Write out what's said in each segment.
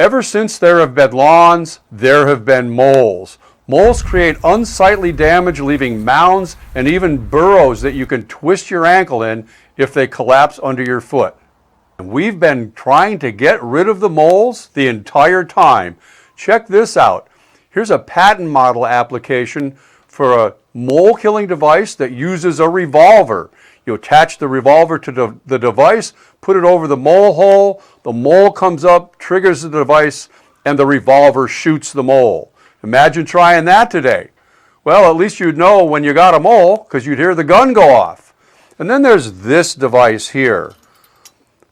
Ever since there have been lawns, there have been moles. Moles create unsightly damage, leaving mounds and even burrows that you can twist your ankle in if they collapse under your foot. And we've been trying to get rid of the moles the entire time. Check this out. Here's a patent model application for a mole killing device that uses a revolver. You attach the revolver to the device, put it over the mole hole, the mole comes up, triggers the device, and the revolver shoots the mole. Imagine trying that today. Well, at least you'd know when you got a mole because you'd hear the gun go off. And then there's this device here.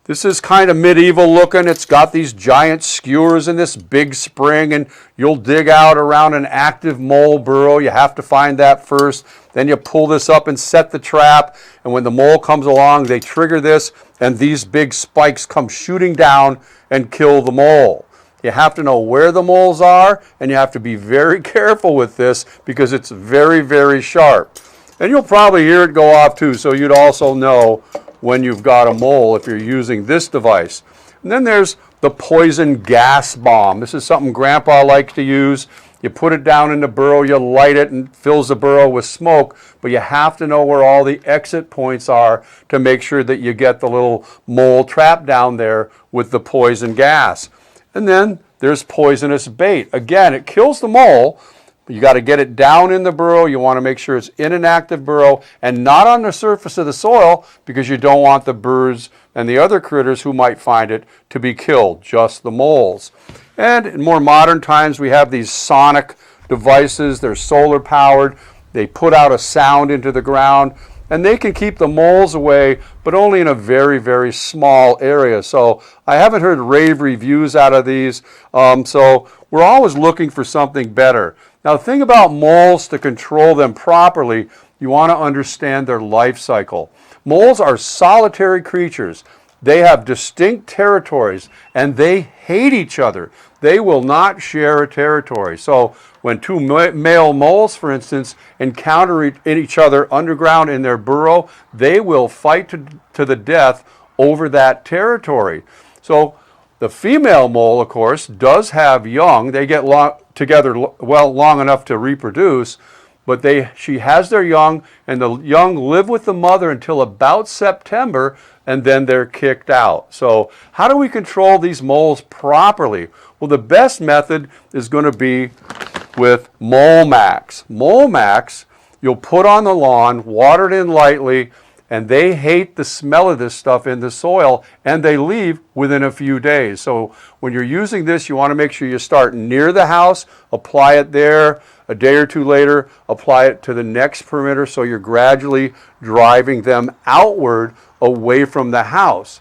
This is kind of medieval looking. It's got these giant skewers and this big spring, and you'll dig out around an active mole burrow. You have to find that first. Then you pull this up and set the trap, and when the mole comes along, they trigger this, and these big spikes come shooting down and kill the mole. You have to know where the moles are, and you have to be very careful with this because it's very, very sharp. And you'll probably hear it go off too, so you'd also know when you've got a mole if you're using this device. And then there's the poison gas bomb. This is something Grandpa likes to use. You put it down in the burrow, you light it, and it fills the burrow with smoke, but you have to know where all the exit points are to make sure that you get the little mole trapped down there with the poison gas. And then there's poisonous bait. Again, it kills the mole. You got to get it down in the burrow. You want to make sure it's in an active burrow and not on the surface of the soil because you don't want the birds and the other critters who might find it to be killed, just the moles. And in more modern times, we have these sonic devices. They're solar powered. They put out a sound into the ground, and they can keep the moles away, but only in a very, very small area. So I haven't heard rave reviews out of these. So we're always looking for something better. Now, the thing about moles, to control them properly, you want to understand their life cycle. Moles are solitary creatures. They have distinct territories, and they hate each other. They will not share a territory. So when two male moles, for instance, encounter each other underground in their burrow, they will fight to the death over that territory. So the female mole, of course, does have young. They get together long enough to reproduce, but she has their young, and the young live with the mother until about September, and then they're kicked out. So how do we control these moles properly? Well, the best method is going to be with Molemax. Molemax, you'll put on the lawn, water it in lightly, and they hate the smell of this stuff in the soil, and they leave within a few days. So when you're using this, you want to make sure you start near the house, apply it there. A day or two later, apply it to the next perimeter, so you're gradually driving them outward away from the house.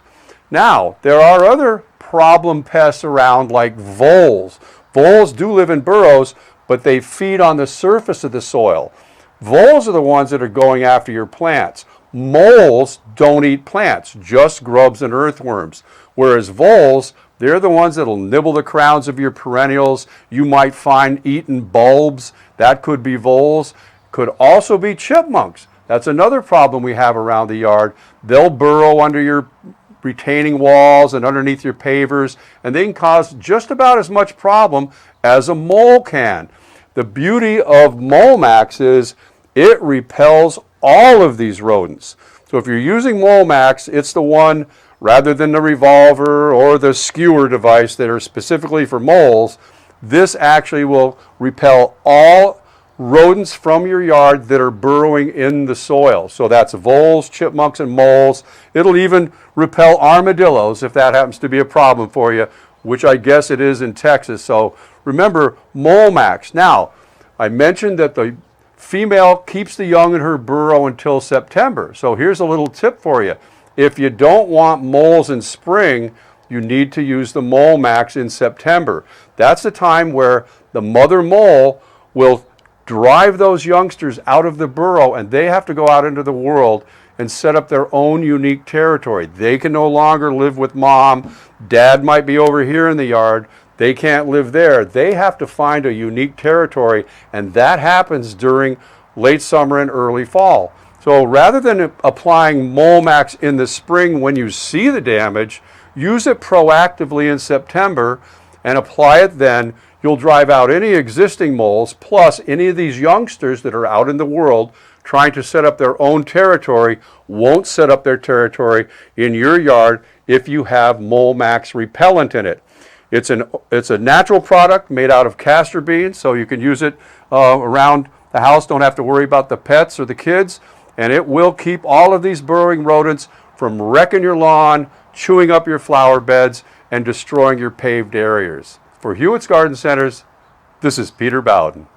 Now, there are other problem pests around like voles. Voles do live in burrows, but they feed on the surface of the soil. Voles are the ones that are going after your plants. Moles don't eat plants, just grubs and earthworms. Whereas voles, they're the ones that'll nibble the crowns of your perennials. You might find eaten bulbs. That could be voles. Could also be chipmunks. That's another problem we have around the yard. They'll burrow under your retaining walls and underneath your pavers, and they can cause just about as much problem as a mole can. The beauty of Molemax is it repels all of these rodents. So if you're using Molemax, it's the one, rather than the revolver or the skewer device that are specifically for moles, this actually will repel all rodents from your yard that are burrowing in the soil. So that's voles, chipmunks, and moles. It'll even repel armadillos if that happens to be a problem for you, which I guess it is in Texas. So remember Molemax. Now, I mentioned that the female keeps the young in her burrow until September. So here's a little tip for you. If you don't want moles in spring, you need to use the Molemax in September. That's the time where the mother mole will drive those youngsters out of the burrow, and they have to go out into the world and set up their own unique territory. They can no longer live with mom. Dad might be over here in the yard. They can't live there. They have to find a unique territory, and that happens during late summer and early fall. So rather than applying Molemax in the spring when you see the damage, use it proactively in September, and apply it then. You'll drive out any existing moles, plus any of these youngsters that are out in the world trying to set up their own territory won't set up their territory in your yard if you have Molemax repellent in it. It's a natural product made out of castor beans, so you can use it around the house. Don't have to worry about the pets or the kids, and it will keep all of these burrowing rodents from wrecking your lawn, chewing up your flower beds, and destroying your paved areas. For Hewitt's Garden Centers, this is Peter Bowden.